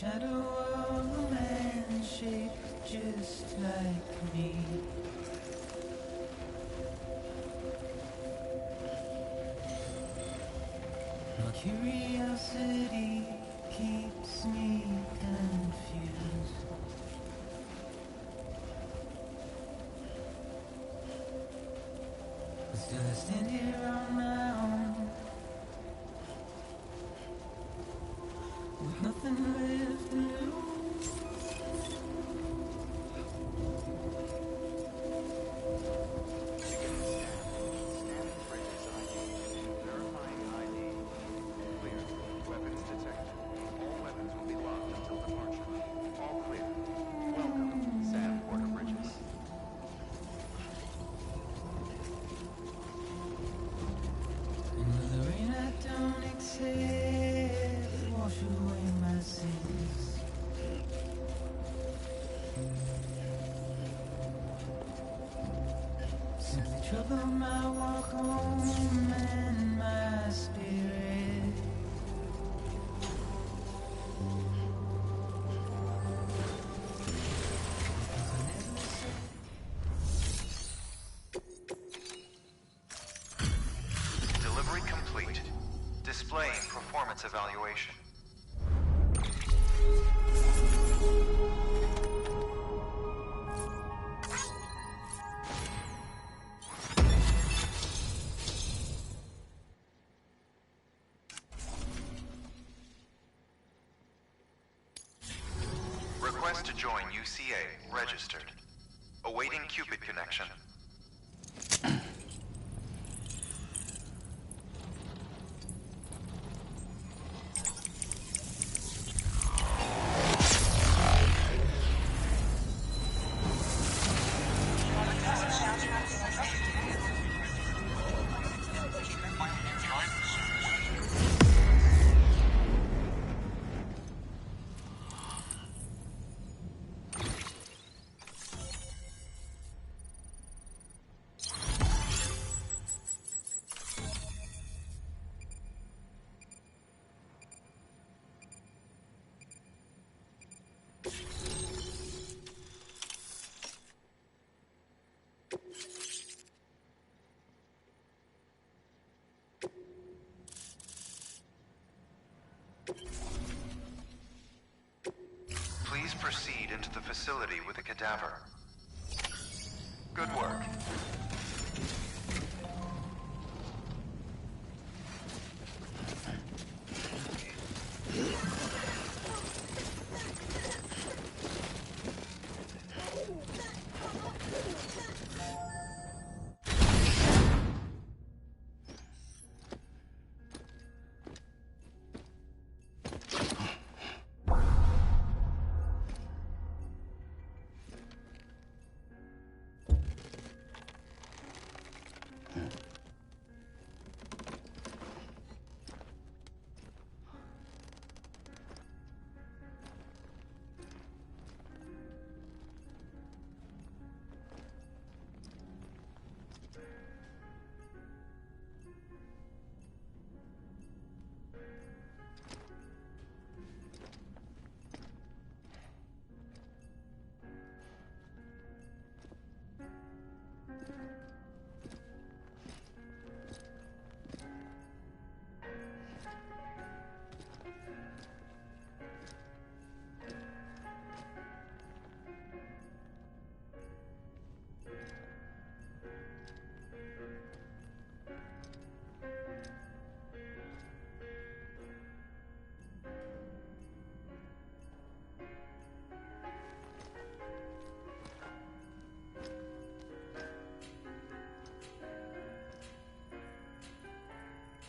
shadow of a man shaped just like me. My curiosity keeps me confused. But still I stand here on my own, with nothing left to lose. Scanning bridges ID. Verifying ID. Clear. Weapons detected. All weapons will be locked until departure. All clear. Welcome, Sam Porter Bridges. And with the rain I don't accept, wash away my sins. Simply trouble my walk home and my spirit. Because I never said Delivery complete. Displaying performance evaluation. Request to join UCA registered. Awaiting Cupid connection. Please proceed into the facility with the cadaver. Good work.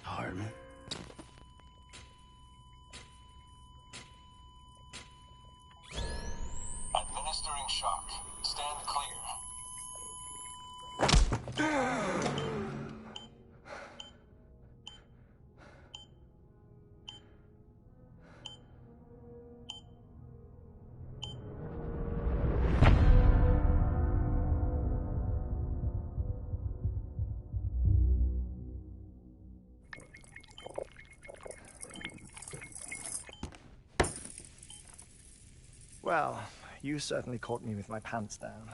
Harmon. Administering shock. Stand clear. Well, you certainly caught me with my pants down.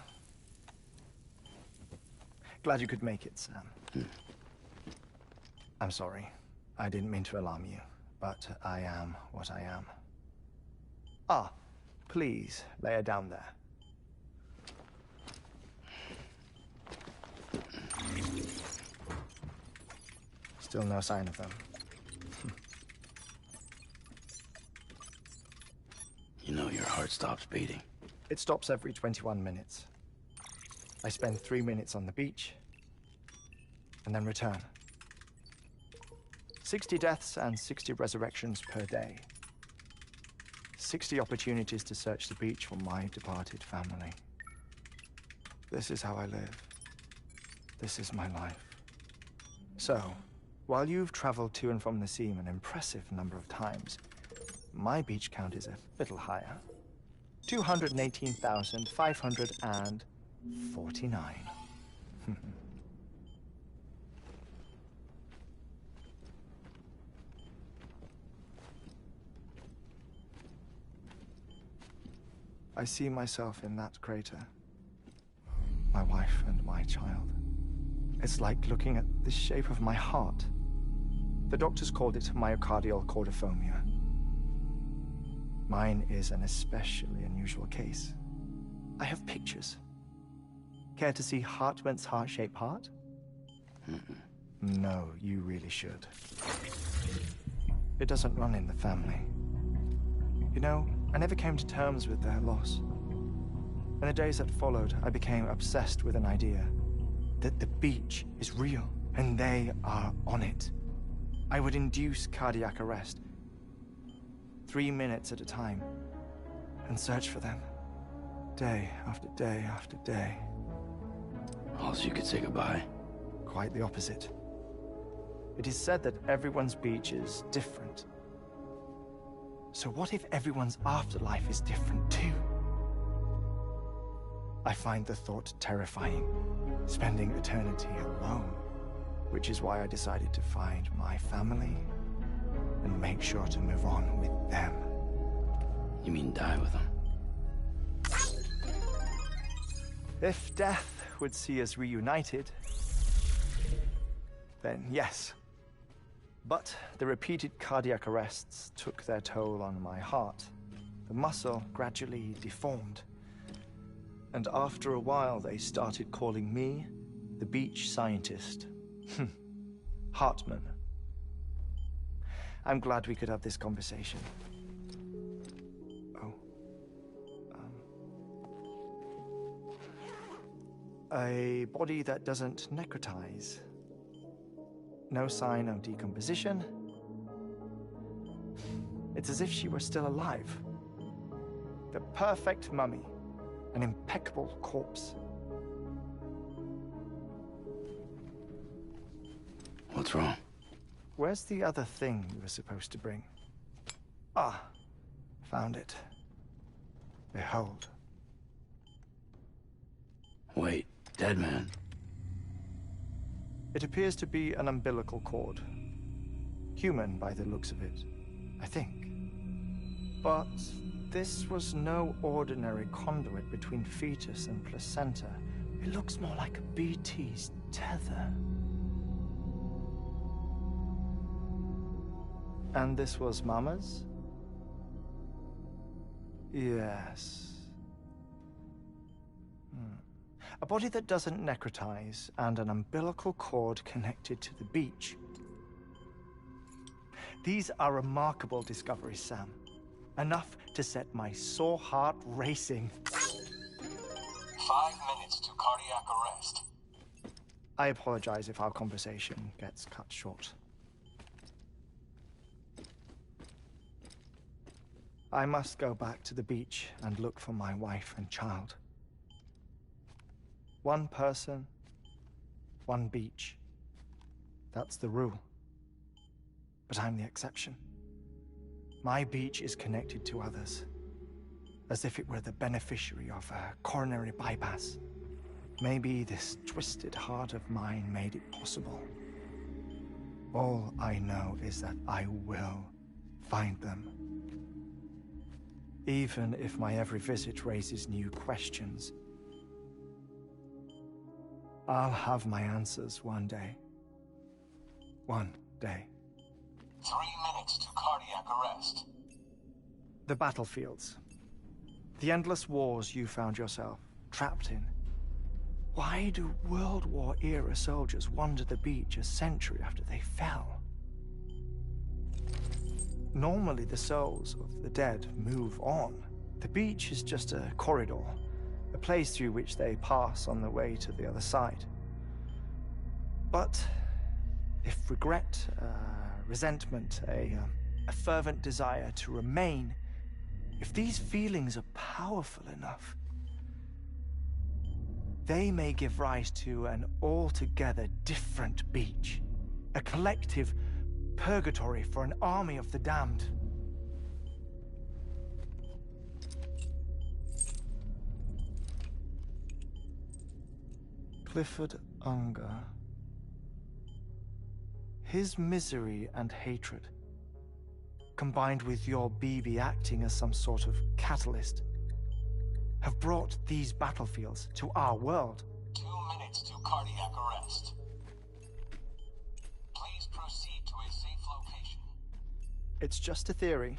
Glad you could make it, Sam. I'm sorry. I didn't mean to alarm you, but I am what I am. Ah, please, lay her down there. Still no sign of them. You know your heart stops beating. It stops every 21 minutes. I spend 3 minutes on the beach, and then return. 60 deaths and 60 resurrections per day. 60 opportunities to search the beach for my departed family. This is how I live. This is my life. So, while you've traveled to and from the sea an impressive number of times, my beach count is a little higher. 218,549. I see myself in that crater. My wife and my child. It's like looking at the shape of my heart. The doctors called it myocardial cordiformia. Mine is an especially unusual case. I have pictures. Care to see Hartman's heart-shaped heart? No, you really should. It doesn't run in the family. You know, I never came to terms with their loss. In the days that followed, I became obsessed with an idea that the beach is real, and they are on it. I would induce cardiac arrest, 3 minutes at a time, and search for them, day after day after day. Also, you could say goodbye. Quite the opposite. It is said that everyone's beach is different. So what if everyone's afterlife is different too? I find the thought terrifying, spending eternity alone, which is why I decided to find my family and make sure to move on with them. You mean die with them? If death would see us reunited, then yes. But the repeated cardiac arrests took their toll on my heart. The muscle gradually deformed. And after a while, they started calling me the beach scientist. Hartman. I'm glad we could have this conversation. Oh. A body that doesn't necrotize. No sign of decomposition. It's as if she were still alive. The perfect mummy. An impeccable corpse. What's wrong? Where's the other thing you were supposed to bring? Ah, found it. Behold. Wait, dead man. It appears to be an umbilical cord. Human by the looks of it, I think. But this was no ordinary conduit between fetus and placenta. It looks more like a BT's tether. And this was Mama's? Yes. A body that doesn't necrotize and an umbilical cord connected to the beach. These are remarkable discoveries, Sam. Enough to set my sore heart racing. 5 minutes to cardiac arrest. I apologize if our conversation gets cut short. I must go back to the beach and look for my wife and child. One person, one beach. That's the rule. But I'm the exception. My beach is connected to others, as if it were the beneficiary of a coronary bypass. Maybe this twisted heart of mine made it possible. All I know is that I will find them. even if my every visit raises new questions. I'll have my answers one day. One day. 3 minutes to cardiac arrest. The battlefields. The endless wars you found yourself trapped in. Why do World War-era soldiers wander the beach a century after they fell? Normally, the souls of the dead move on. The beach is just a corridor, a place through which they pass on the way to the other side. But if regret, resentment, a fervent desire to remain, if these feelings are powerful enough, they may give rise to an altogether different beach, a collective purgatory for an army of the damned. Clifford Unger. His misery and hatred, combined with your BB acting as some sort of catalyst, have brought these battlefields to our world. 2 minutes to cardiac arrest. Please proceed to a safe location. It's just a theory.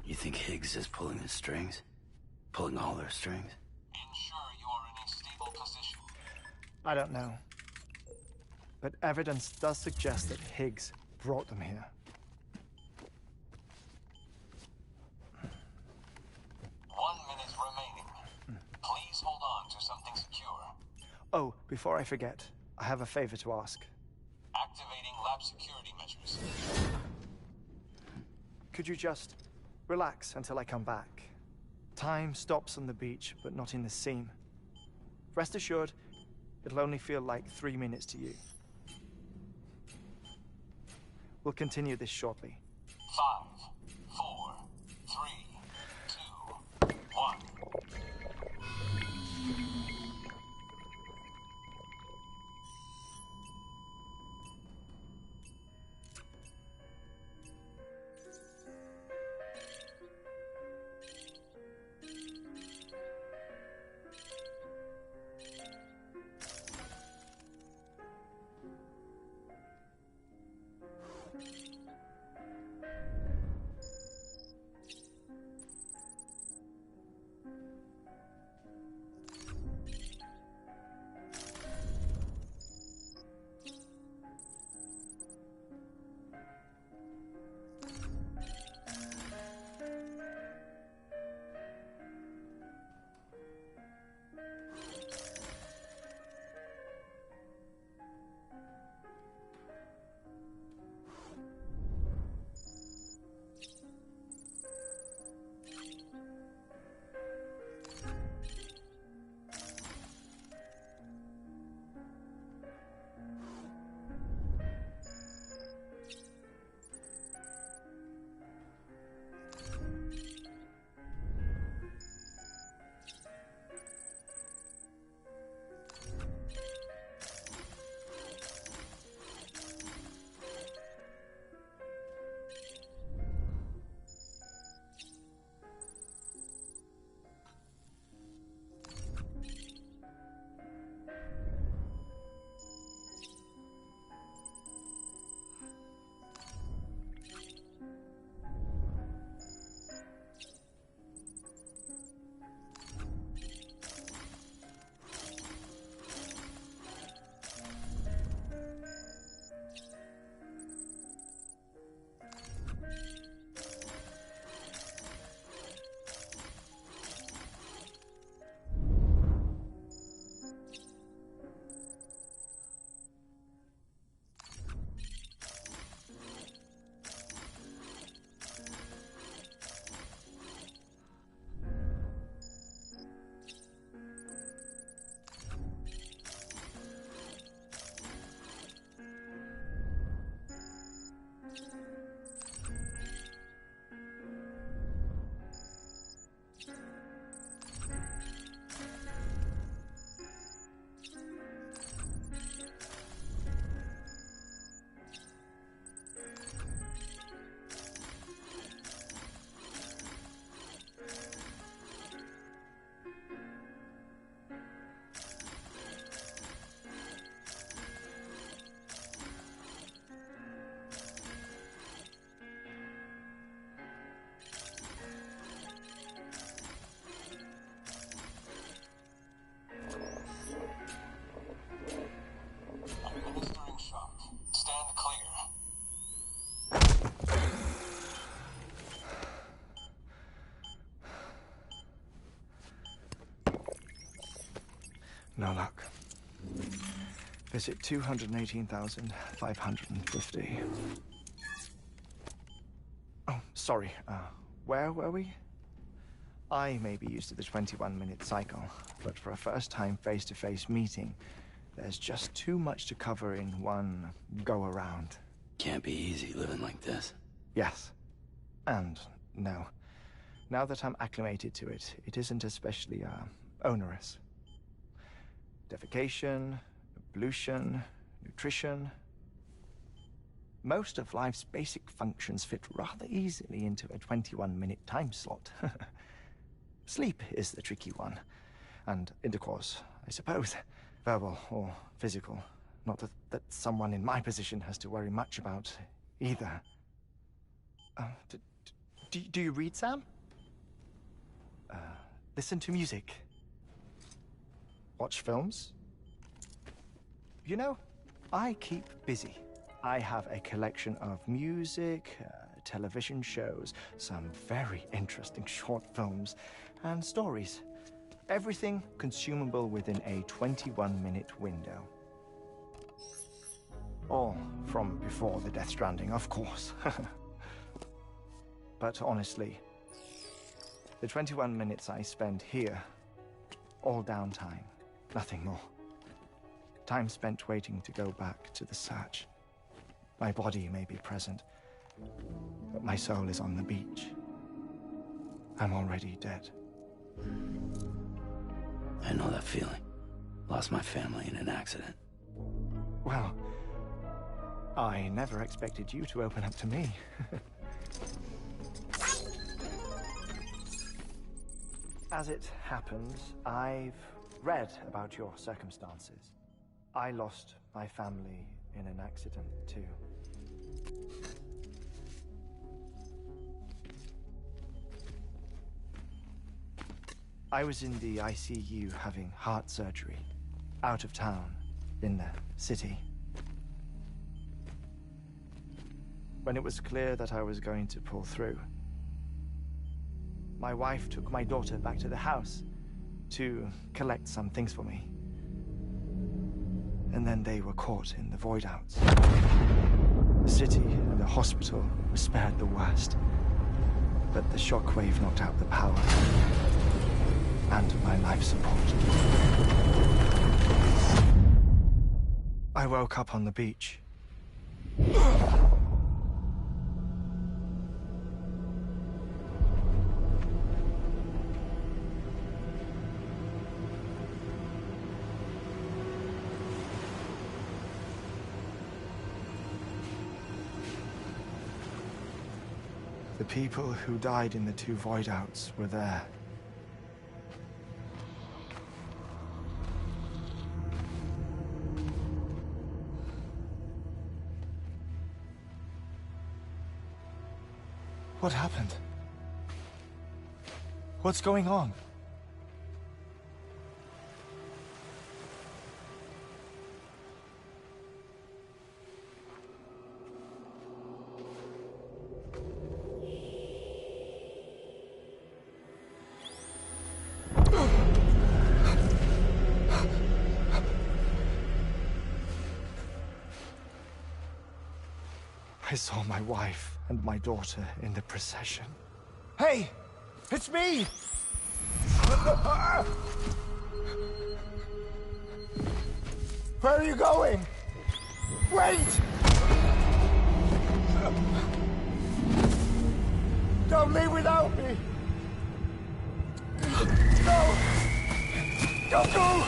You think Higgs is pulling the strings? Pulling all their strings? Ensure you are in a stable position. I don't know. But evidence does suggest that Higgs brought them here. 1 minute remaining. Please hold on to something secure. Oh, before I forget, I have a favor to ask. Activating lab security measures. Could you just relax until I come back? Time stops on the beach, but not in the scene. Rest assured, it'll only feel like 3 minutes to you. We'll continue this shortly. 5, 4, 3, 2, 1. No luck. Visit 218,550. Oh, sorry. Where were we? I may be used to the 21-minute cycle, but for a first-time face-to-face meeting, there's just too much to cover in one go-around. Can't be easy living like this. Yes. And no. Now that I'm acclimated to it, it isn't especially, onerous. Defecation, ablution, nutrition. Most of life's basic functions fit rather easily into a 21-minute time slot. Sleep is the tricky one. And intercourse, I suppose. Verbal or physical. Not that someone in my position has to worry much about either. Do you read, Sam? Listen to music. Watch films? You know, I keep busy. I have a collection of music, television shows, some very interesting short films, and stories. Everything consumable within a 21-minute window. All from before the Death Stranding, of course. But honestly, the 21 minutes I spend here, all downtime, nothing more. Time spent waiting to go back to the search. My body may be present, but my soul is on the beach. I'm already dead. I know that feeling. Lost my family in an accident. Well, I never expected you to open up to me. As it happens, I've read about your circumstances. I lost my family in an accident, too. I was in the ICU having heart surgery, out of town, in the city. When it was clear that I was going to pull through, my wife took my daughter back to the house to collect some things for me. And then they were caught in the void outs. The city and the hospital were spared the worst, but the shockwave knocked out the power and my life support. I woke up on the beach. The people who died in the two void outs were there. What happened? What's going on? I saw my wife and my daughter in the procession. Hey! It's me! Where are you going? Wait! Don't leave without me! No! Don't go!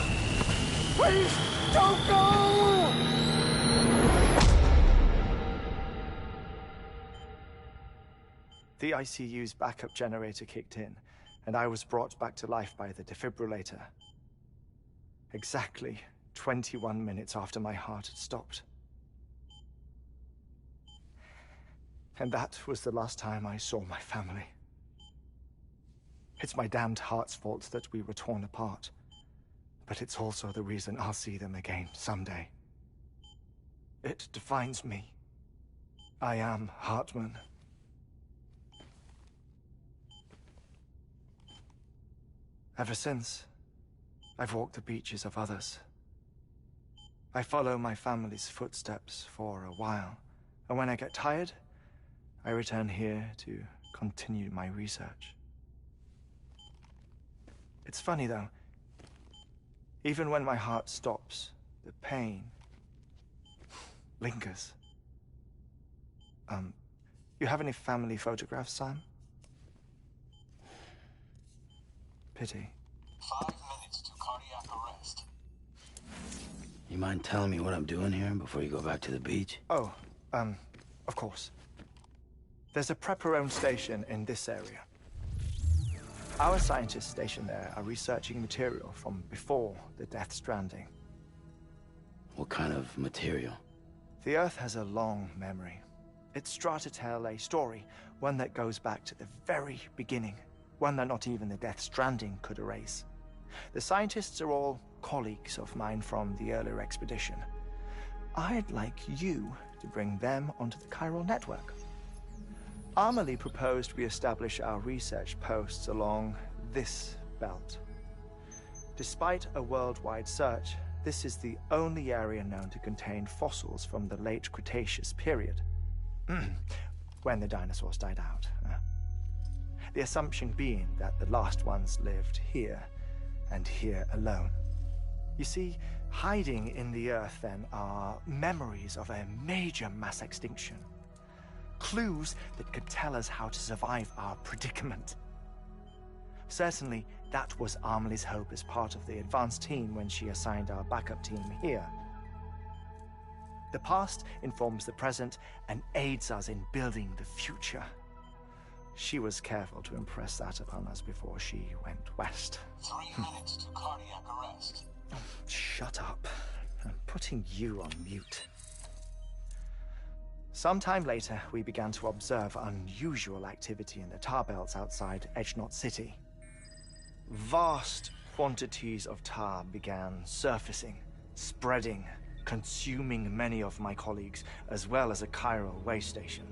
Please, don't go! The ICU's backup generator kicked in, and I was brought back to life by the defibrillator. Exactly 21 minutes after my heart had stopped. And that was the last time I saw my family. It's my damned heart's fault that we were torn apart, but it's also the reason I'll see them again someday. It defines me. I am Hartman. Ever since, I've walked the beaches of others. I follow my family's footsteps for a while, and when I get tired, I return here to continue my research. It's funny though, even when my heart stops, the pain lingers. You have any family photographs, Sam? Pity. 5 minutes to cardiac arrest. You mind telling me what I'm doing here before you go back to the beach? Oh, of course. There's a prepper-owned station in this area. Our scientists stationed there are researching material from before the Death Stranding. What kind of material? The Earth has a long memory. It's trying to tell a story, one that goes back to the very beginning, one that not even the Death Stranding could erase. The scientists are all colleagues of mine from the earlier expedition. I'd like you to bring them onto the chiral network. Amelie proposed we establish our research posts along this belt. Despite a worldwide search, this is the only area known to contain fossils from the late Cretaceous period, when the dinosaurs died out. The assumption being that the last ones lived here, and here alone. You see, hiding in the Earth then are memories of a major mass extinction. Clues that could tell us how to survive our predicament. Certainly, that was Amelie's hope as part of the advanced team when she assigned our backup team here. The past informs the present and aids us in building the future. She was careful to impress that upon us before she went west. 3 minutes to cardiac arrest. Shut up. I'm putting you on mute. Sometime later, we began to observe unusual activity in the tar belts outside Edgenot City. Vast quantities of tar began surfacing, spreading, consuming many of my colleagues, as well as a chiral way station.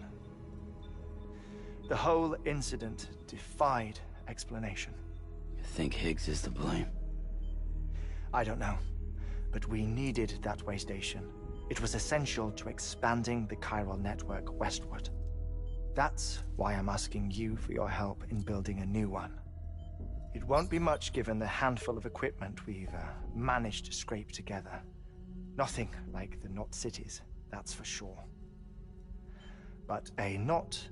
The whole incident defied explanation. You think Higgs is to blame? I don't know, but we needed that way station. It was essential to expanding the chiral network westward. That's why I'm asking you for your help in building a new one. It won't be much given the handful of equipment we've managed to scrape together. Nothing like the knot cities, that's for sure. But a knot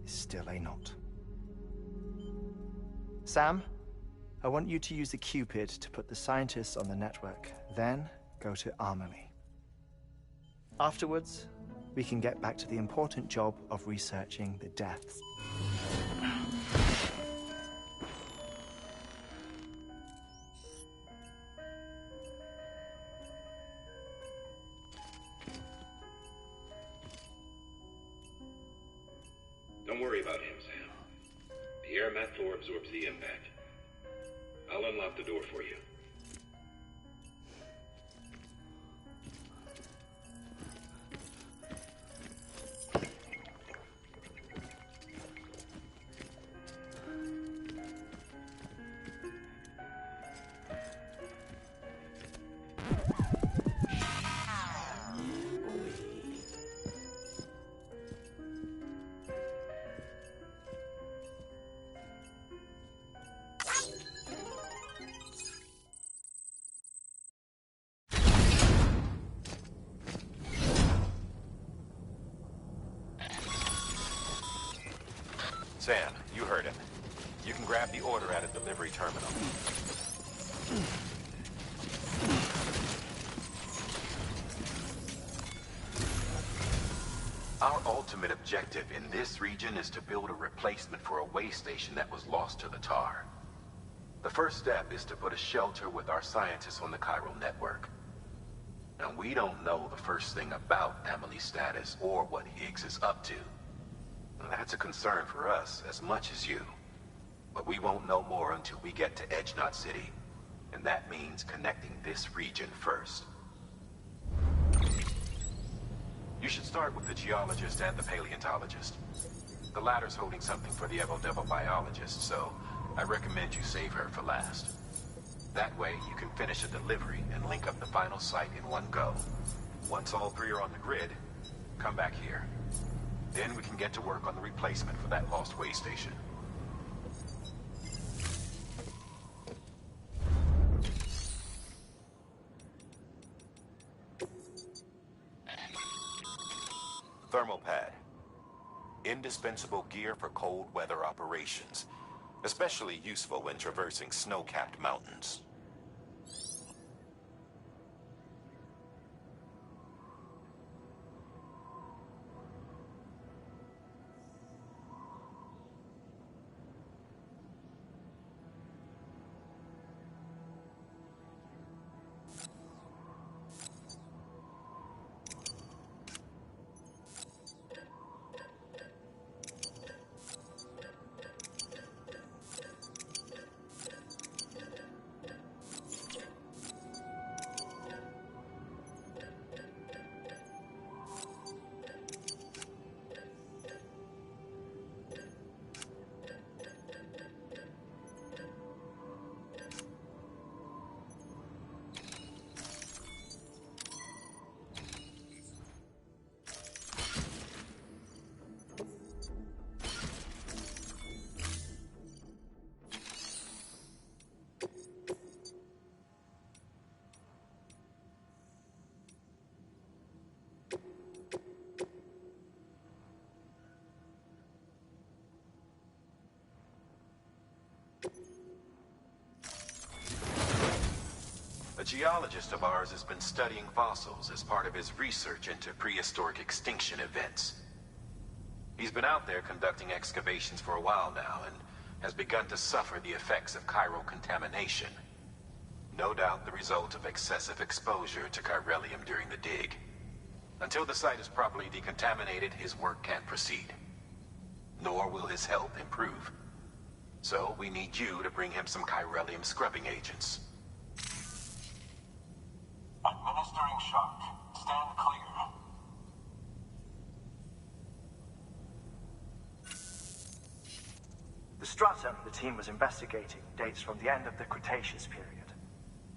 is still a knot. Sam, I want you to use the Cupid to put the scientists on the network, then go to Amelie. Afterwards, we can get back to the important job of researching the deaths. Don't worry about him, Sam. The air mat floor absorbs the impact. I'll unlock the door for you. Sam, you heard him. You can grab the order at a delivery terminal. Our ultimate objective in this region is to build a replacement for a way station that was lost to the tar. The first step is to put a shelter with our scientists on the chiral network. Now, we don't know the first thing about Amelie's status or what Higgs is up to. That's a concern for us as much as you. But we won't know more until we get to Edgenot City. And that means connecting this region first. You should start with the geologist and the paleontologist. The latter's holding something for the Evo Devil biologist, so I recommend you save her for last. That way, you can finish a delivery and link up the final site in one go. Once all three are on the grid, come back here. Then we can get to work on the replacement for that lost way station. Thermal pad. Indispensable gear for cold weather operations. Especially useful when traversing snow-capped mountains. A geologist of ours has been studying fossils as part of his research into prehistoric extinction events. He's been out there conducting excavations for a while now and has begun to suffer the effects of chiral contamination. No doubt the result of excessive exposure to chiralium during the dig. Until the site is properly decontaminated, his work can't proceed. Nor will his health improve. So we need you to bring him some chiralium scrubbing agents. Administering shock. Stand clear. The stratum the team was investigating dates from the end of the Cretaceous period,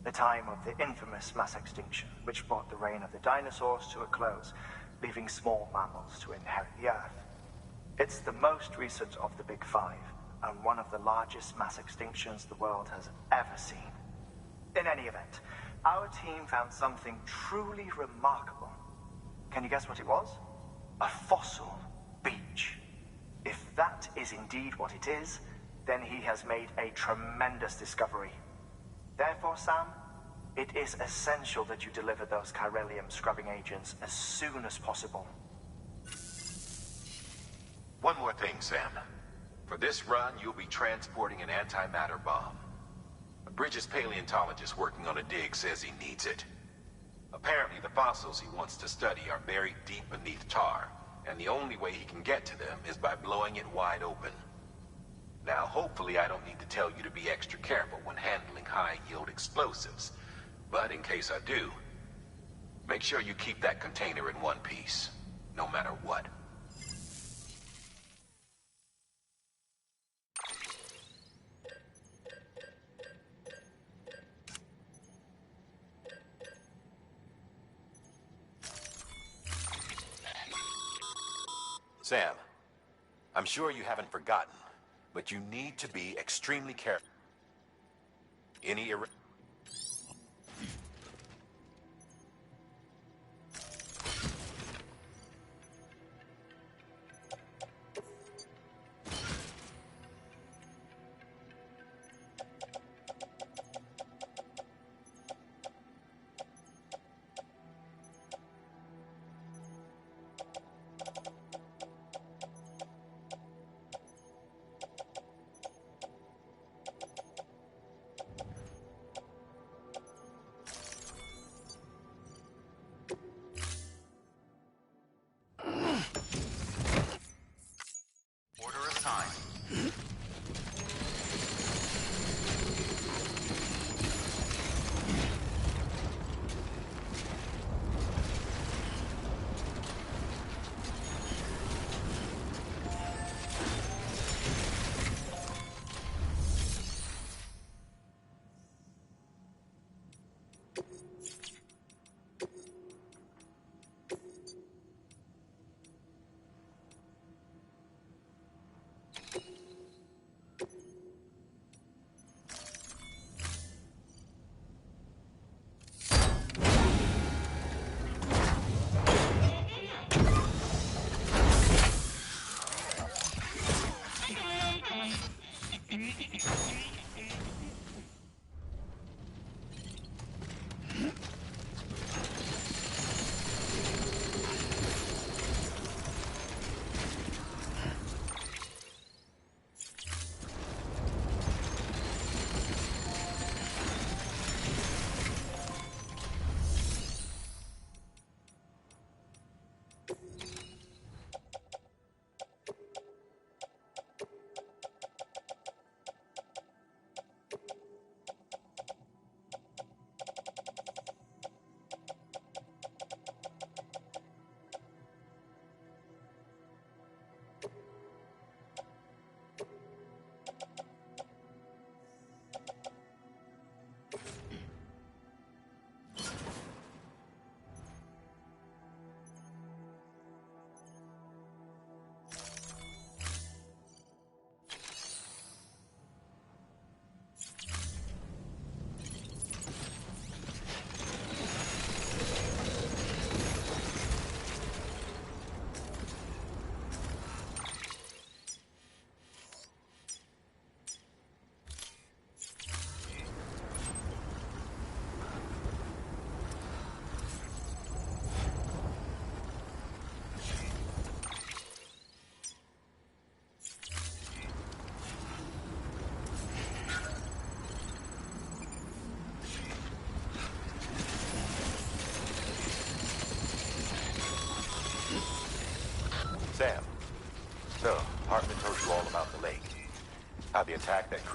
the time of the infamous mass extinction, which brought the reign of the dinosaurs to a close, leaving small mammals to inherit the Earth. It's the most recent of the Big Five, and one of the largest mass extinctions the world has ever seen. In any event, our team found something truly remarkable. Can you guess what it was? A fossil beach. If that is indeed what it is, then he has made a tremendous discovery. Therefore, Sam, it is essential that you deliver those chiralium scrubbing agents as soon as possible. One more thing, Sam. For this run, you'll be transporting an antimatter bomb. A Bridges paleontologist working on a dig says he needs it. Apparently, the fossils he wants to study are buried deep beneath tar, and the only way he can get to them is by blowing it wide open. Now, hopefully I don't need to tell you to be extra careful when handling high-yield explosives, but in case I do, make sure you keep that container in one piece, no matter what. Sam, I'm sure you haven't forgotten, but you need to be extremely careful. Any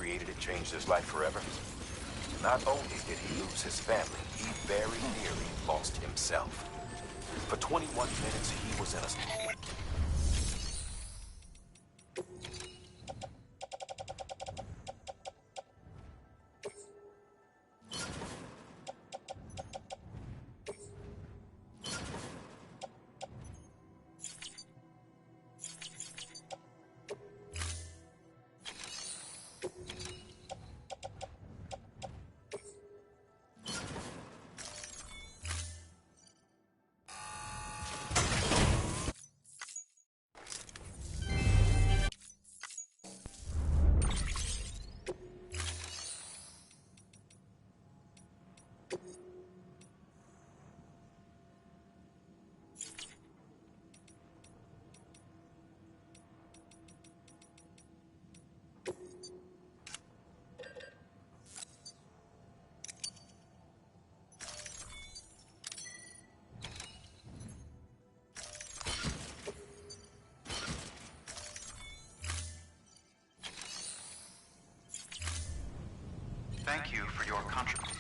created it changed his life forever? Not only did he lose his family, he very nearly lost himself. For 21 minutes, he was in a... Thank you for your contribution.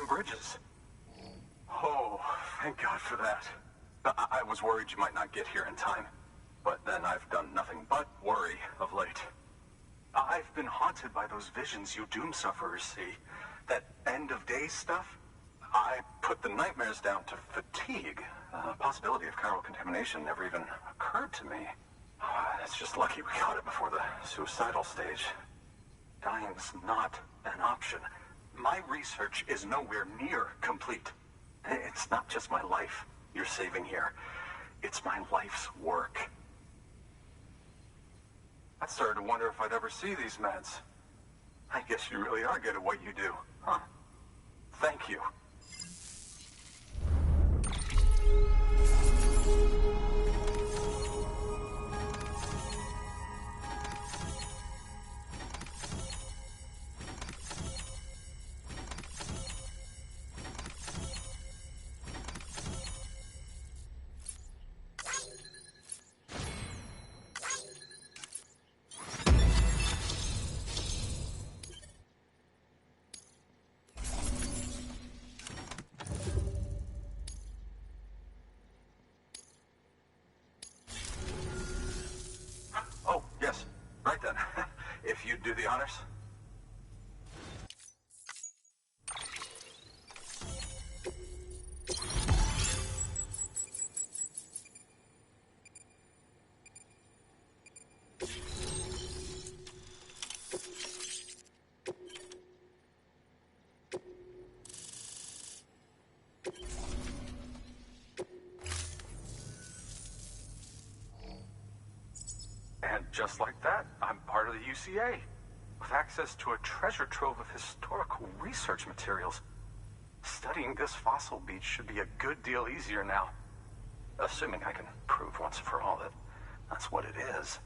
bridges. Oh, thank God for that. I was worried you might not get here in time. But then I've done nothing but worry of late. I've been haunted by those visions you doom sufferers see. That end-of-days stuff. I put the nightmares down to fatigue. The possibility of chiral contamination never even occurred to me. It's just lucky we got it before the suicidal stage. Dying's not an option. My research is nowhere near complete. It's not just my life you're saving here. It's my life's work. I started to wonder if I'd ever see these meds. I guess you really are good at what you do, huh? Thank you. Oh, yes. Right then. If you'd do the honors. And just like that, I'm part of the UCA, with access to a treasure trove of historical research materials. Studying this fossil beach should be a good deal easier now. Assuming I can prove once and for all that that's what it is.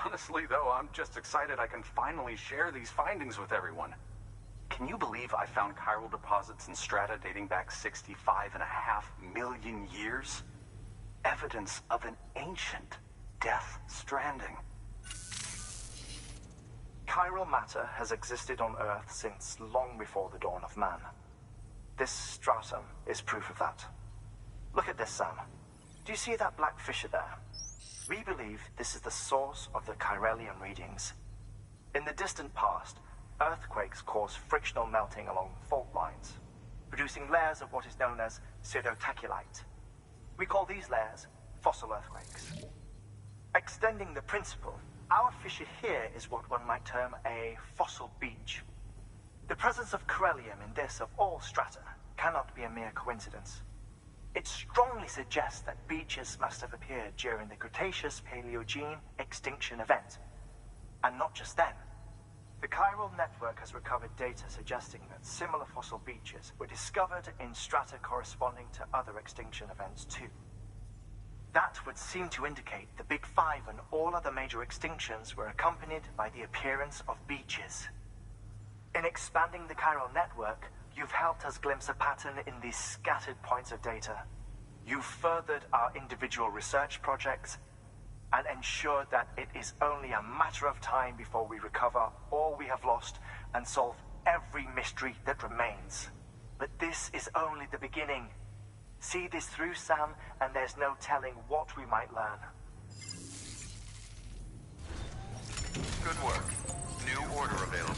Honestly, though, I'm just excited I can finally share these findings with everyone. Can you believe I found chiral deposits in strata dating back 65.5 million years? Evidence of an ancient death stranding. Chiral matter has existed on Earth since long before the dawn of man. This stratum is proof of that. Look at this, Sam. Do you see that black fissure there? We believe this is the source of the chiralium readings. In the distant past, earthquakes cause frictional melting along fault lines, producing layers of what is known as pseudotachylite. We call these layers fossil earthquakes. Extending the principle, our fissure here is what one might term a fossil beach. The presence of chiralium in this of all strata cannot be a mere coincidence. It strongly suggests that beaches must have appeared during the Cretaceous-Paleogene extinction event. And not just then. The chiral network has recovered data suggesting that similar fossil beaches were discovered in strata corresponding to other extinction events too. That would seem to indicate the Big Five and all other major extinctions were accompanied by the appearance of beaches. In expanding the chiral network, you've helped us glimpse a pattern in these scattered points of data. You've furthered our individual research projects and ensured that it is only a matter of time before we recover all we have lost and solve every mystery that remains. But this is only the beginning. See this through, Sam, and there's no telling what we might learn. Good work. New order available.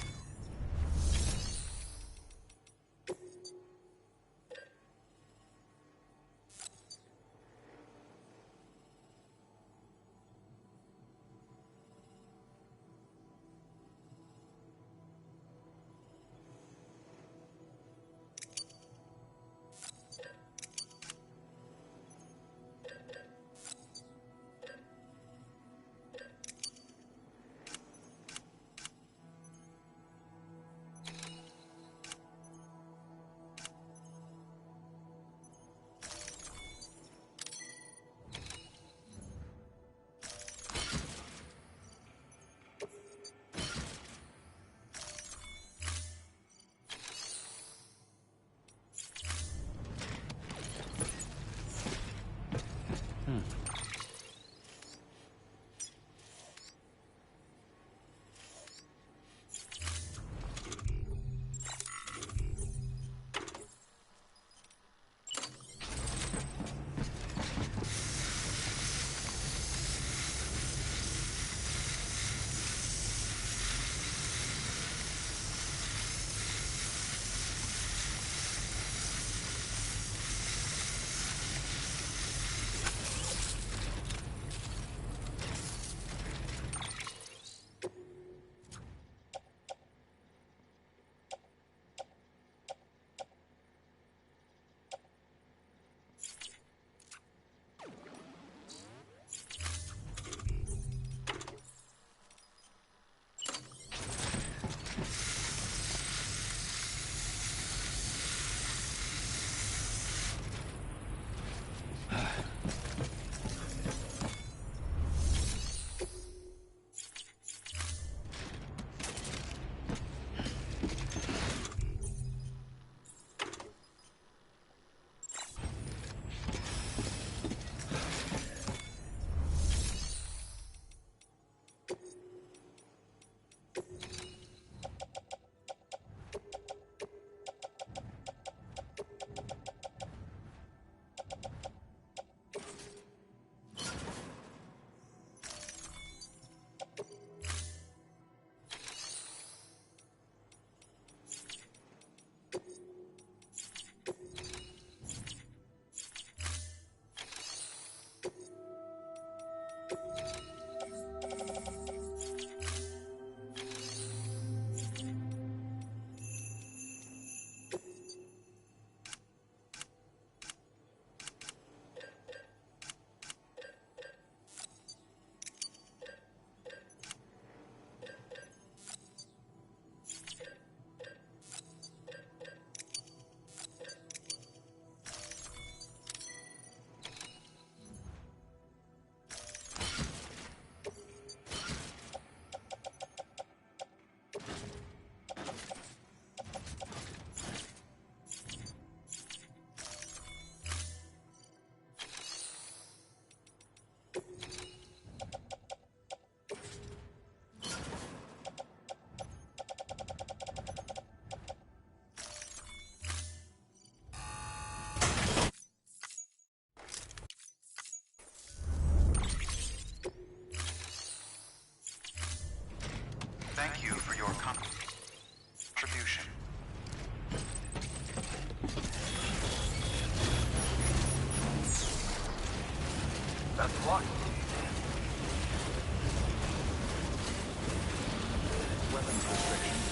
Thank you for your contribution. Best of luck. Weapons restrictions